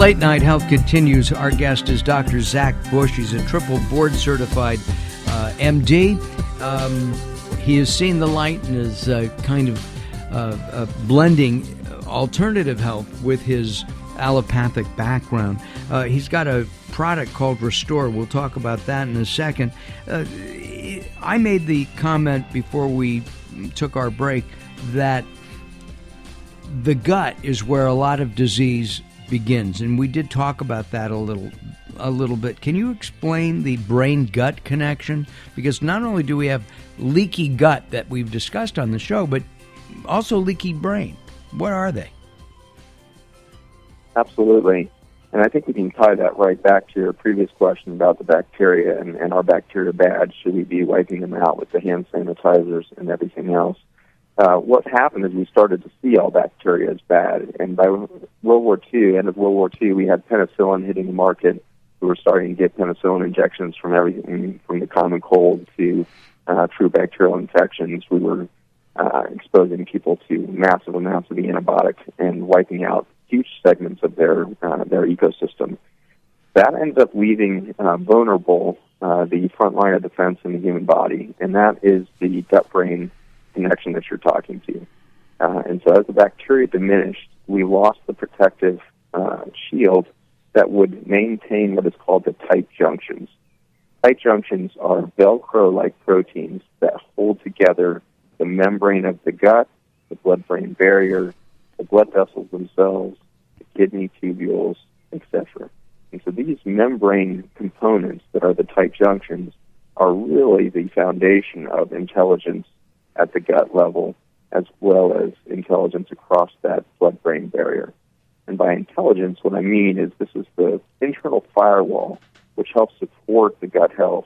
Late Night Health continues. Our guest is Dr. Zach Bush. He's a triple board-certified MD. He has seen the light and is kind of blending alternative health with his allopathic background. He's got a product called Restore. We'll talk about that in a second. I made the comment before we took our break that the gut is where a lot of disease begins, and we did talk about that a little bit. Can you explain the brain-gut connection? Because not only do we have leaky gut that we've discussed on the show, but also leaky brain. What are they? Absolutely. And I think we can tie that right back to your previous question about the bacteria and our bacteria bad. Should we be wiping them out with the hand sanitizers and everything else? What happened is we started to see all bacteria as bad. And by World War II, end of World War II, we had penicillin hitting the market. We were starting to get penicillin injections from everything from the common cold to true bacterial infections. We were exposing people to massive amounts of the antibiotic and wiping out huge segments of their ecosystem. That ends up leaving vulnerable the front line of defense in the human body, and that is the gut-brain connection that you're talking to. And so as the bacteria diminished, we lost the protective shield that would maintain what is called the tight junctions. Tight junctions are Velcro-like proteins that hold together the membrane of the gut, the blood-brain barrier, the blood vessels themselves, the kidney tubules, etc. And so these membrane components that are the tight junctions are really the foundation of intelligence at the gut level, as well as intelligence across that blood-brain barrier. And by intelligence, what I mean is this is the internal firewall which helps support the gut health,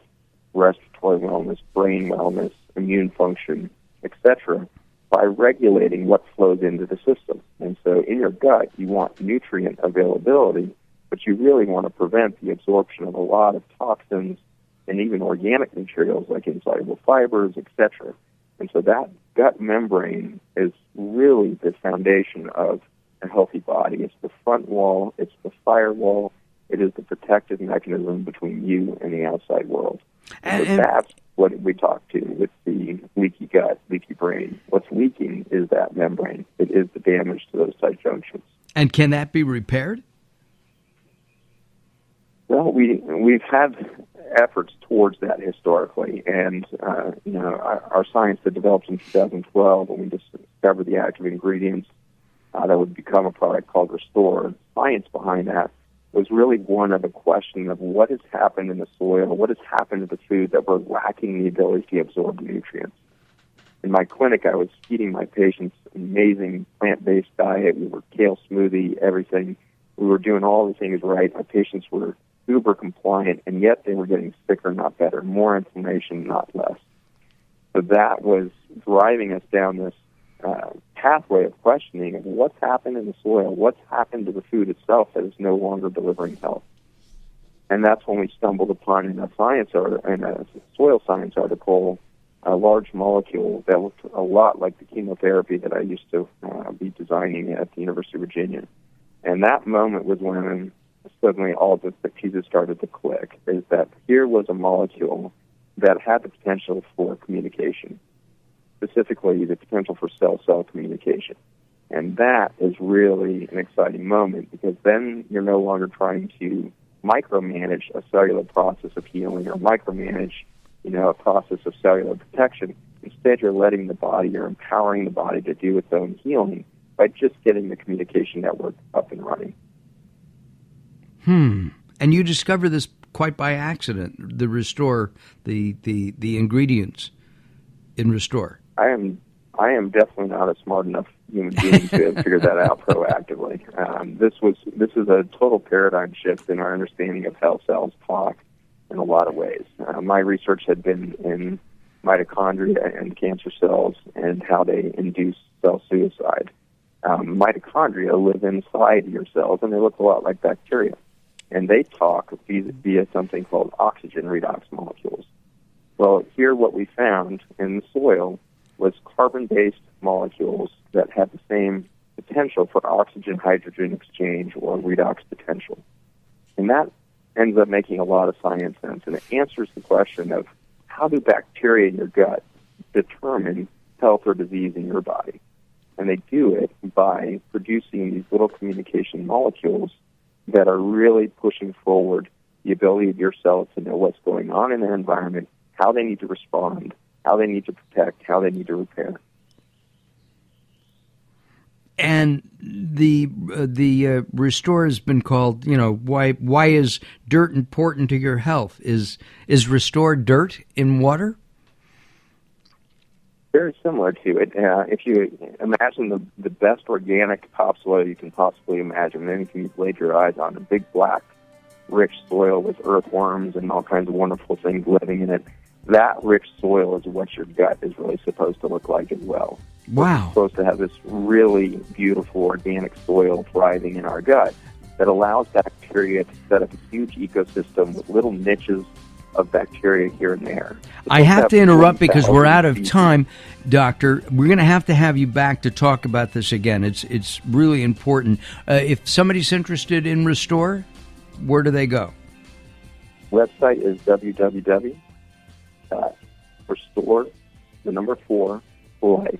respiratory wellness, brain wellness, immune function, etc., by regulating what flows into the system. And so in your gut, you want nutrient availability, but you really want to prevent the absorption of a lot of toxins and even organic materials like insoluble fibers, etc. And so that gut membrane is really the foundation of a healthy body. It's the front wall, it's the firewall, it is the protective mechanism between you and the outside world. And so that's what we talk to with the leaky gut, leaky brain. What's leaking is that membrane. It is the damage to those tight junctions. And can that be repaired? Well, we've had efforts towards that historically, and our science that developed in 2012 when we discovered the active ingredients that would become a product called Restore. Science behind that was really one of a question of what has happened in the soil, what has happened to the food that we're lacking the ability to absorb nutrients. In my clinic, I was feeding my patients an amazing plant-based diet. We were kale smoothie, everything. We were doing all the things right. My patients were uber compliant, and yet they were getting sicker, not better, more inflammation, not less. So that was driving us down this pathway of questioning of what's happened in the soil, what's happened to the food itself that is no longer delivering health. And that's when we stumbled upon in a soil science article a large molecule that looked a lot like the chemotherapy that I used to be designing at the University of Virginia. And that moment was when suddenly all the pieces started to click, is that here was a molecule that had the potential for communication, specifically the potential for cell-cell communication. And that is really an exciting moment, because then you're no longer trying to micromanage a cellular process of healing or micromanage, a process of cellular protection. Instead, you're letting the body, you're empowering the body to do its own healing by just getting the communication network up and running. And you discovered this quite by accident, the Restore, the ingredients in Restore. I am definitely not a smart enough human being to figure that out proactively. This is a total paradigm shift in our understanding of how cells talk in a lot of ways. My research had been in mitochondria and cancer cells and how they induce cell suicide. Mitochondria live inside your cells, and they look a lot like bacteria. And they talk via something called oxygen redox molecules. Well, here what we found in the soil was carbon-based molecules that had the same potential for oxygen-hydrogen exchange or redox potential. And that ends up making a lot of science sense, and it answers the question of how do bacteria in your gut determine health or disease in your body? And they do it by producing these little communication molecules that are really pushing forward the ability of your cells to know what's going on in their environment, how they need to respond, how they need to protect, how they need to repair. And the Restore has been called, why is dirt important to your health? Is Restore dirt in water? Very similar to it. If you imagine the best organic topsoil you can possibly imagine, anything you've laid your eyes on, a big black, rich soil with earthworms and all kinds of wonderful things living in it, that rich soil is what your gut is really supposed to look like as well. Wow. We're supposed to have this really beautiful organic soil thriving in our gut that allows bacteria to set up a huge ecosystem with little niches of bacteria here and there. I have to interrupt because we're out of time, Doctor. We're going to have you back to talk about this again. It's really important. If somebody's interested in Restore, where do they go? Website is www.restore4life.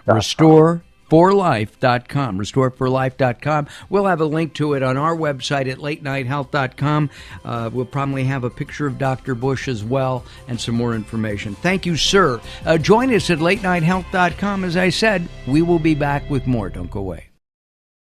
RestoreForLife.com. RestoreForLife.com. We'll have a link to it on our website at latenighthealth.com. We'll probably have a picture of Dr. Bush as well and some more information. Thank you, sir. Join us at latenighthealth.com. As I said, we will be back with more. Don't go away.